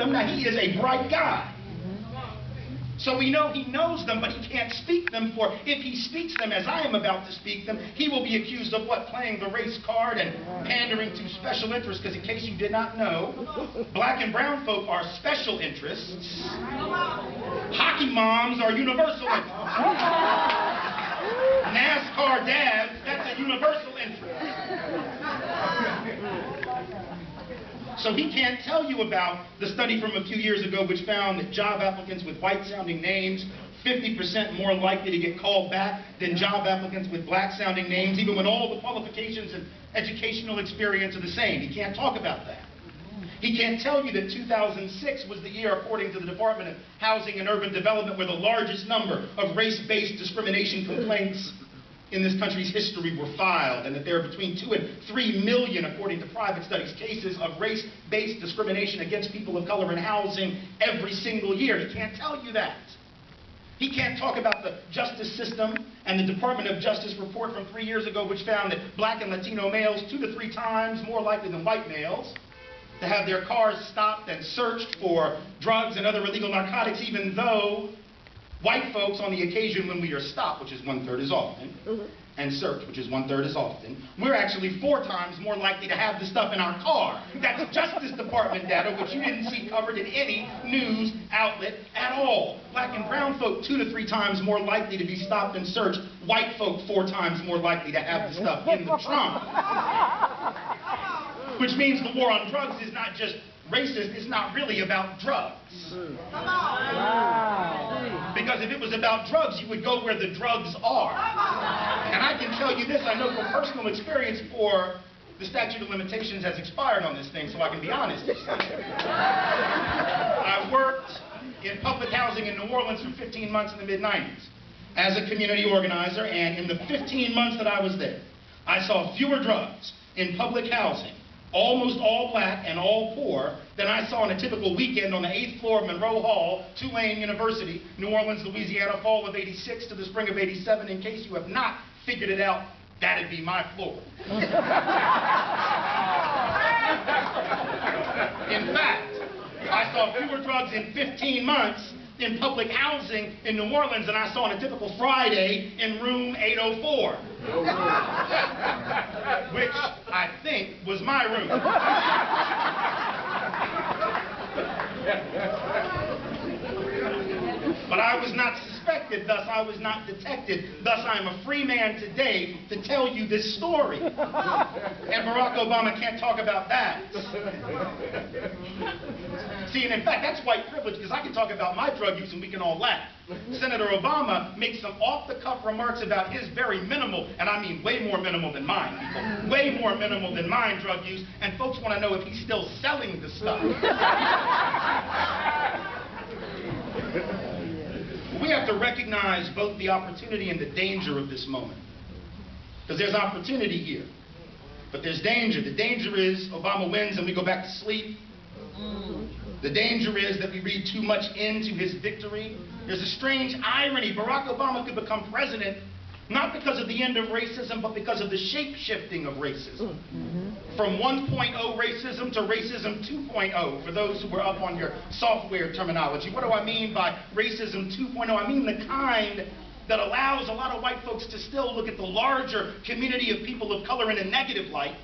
them. Now, he is a bright guy. So we know he knows them, but he can't speak them, for if he speaks them as I am about to speak them, he will be accused of what? Playing the race card and pandering to special interests, because in case you did not know, black and brown folk are special interests. Hockey moms are universal interests. NASCAR dads, that's a universal interest. So he can't tell you about the study from a few years ago which found that job applicants with white-sounding names 50% more likely to get called back than job applicants with black-sounding names, even when all the qualifications and educational experience are the same. He can't talk about that. He can't tell you that 2006 was the year, according to the Department of Housing and Urban Development, where the largest number of race-based discrimination complaints in this country's history were filed, and that there are between 2 and 3 million, according to private studies, cases of race-based discrimination against people of color in housing every single year. He can't tell you that. He can't talk about the justice system and the Department of Justice report from 3 years ago, which found that black and Latino males 2 to 3 times more likely than white males to have their cars stopped and searched for drugs and other illegal narcotics, even though white folks, on the occasion when we are stopped, which is 1/3 as often, and searched, which is 1/3 as often, we're actually 4 times more likely to have the stuff in our car. That's Justice Department data, which you didn't see covered in any news outlet at all. Black and brown folk 2 to 3 times more likely to be stopped and searched. White folk 4 times more likely to have the stuff in the trunk. Which means the war on drugs is not just racist, it's not really about drugs. Because if it was about drugs, you would go where the drugs are. And I can tell you this, I know from personal experience, for the statute of limitations has expired on this thing, so I can be honest. I worked in public housing in New Orleans for 15 months in the mid-90s as a community organizer, and in the 15 months that I was there, I saw fewer drugs in public housing, almost all black and all poor, than I saw on a typical weekend on the 8th floor of Monroe Hall, Tulane University, New Orleans, Louisiana, fall of '86 to the spring of '87. In case you have not figured it out, that'd be my floor. In fact, I saw fewer drugs in 15 months in public housing in New Orleans than I saw on a typical Friday in room 804. Which I think was my room. But I was not suspected, thus I was not detected, thus I am a free man today to tell you this story. And Barack Obama can't talk about that. See, and in fact, that's white privilege, because I can talk about my drug use and we can all laugh. Senator Obama makes some off-the-cuff remarks about his very minimal, and I mean way more minimal than mine, people, way more minimal than mine drug use, and folks want to know if he's still selling the stuff. We have to recognize both the opportunity and the danger of this moment. Because there's opportunity here, but there's danger. The danger is Obama wins and we go back to sleep. The danger is that we read too much into his victory. There's a strange irony. Barack Obama could become president not because of the end of racism, but because of the shape-shifting of racism. From 1.0 racism to racism 2.0, for those who were up on your software terminology. What do I mean by racism 2.0? I mean the kind that allows a lot of white folks to still look at the larger community of people of color in a negative light,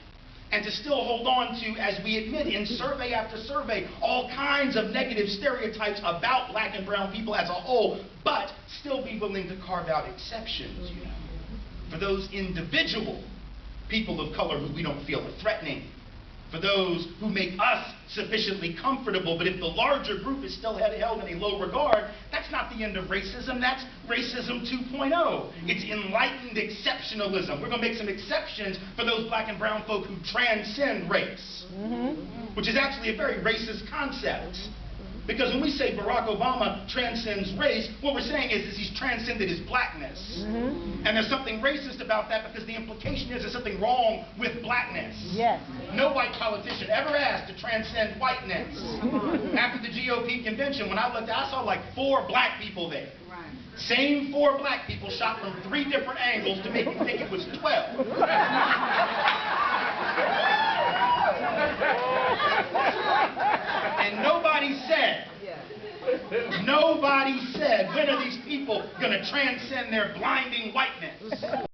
and to still hold on to, as we admit in survey after survey, all kinds of negative stereotypes about black and brown people as a whole, but still be willing to carve out exceptions, you know, for those individual people of color who we don't feel are threatening, for those who make us sufficiently comfortable, but if the larger group is still held in a low regard, that's not the end of racism, that's racism 2.0. It's enlightened exceptionalism. We're going to make some exceptions for those black and brown folk who transcend race, which is actually a very racist concept. Because when we say Barack Obama transcends race, what we're saying is he's transcended his blackness. And there's something racist about that, because the implication is there's something wrong with blackness. Yes. No white politician ever asked to transcend whiteness. After the GOP convention, when I looked, I saw like 4 black people there. Same 4 black people shot from 3 different angles to make me think it was 12. And nobody said Nobody said, when are these people going to transcend their blinding whiteness?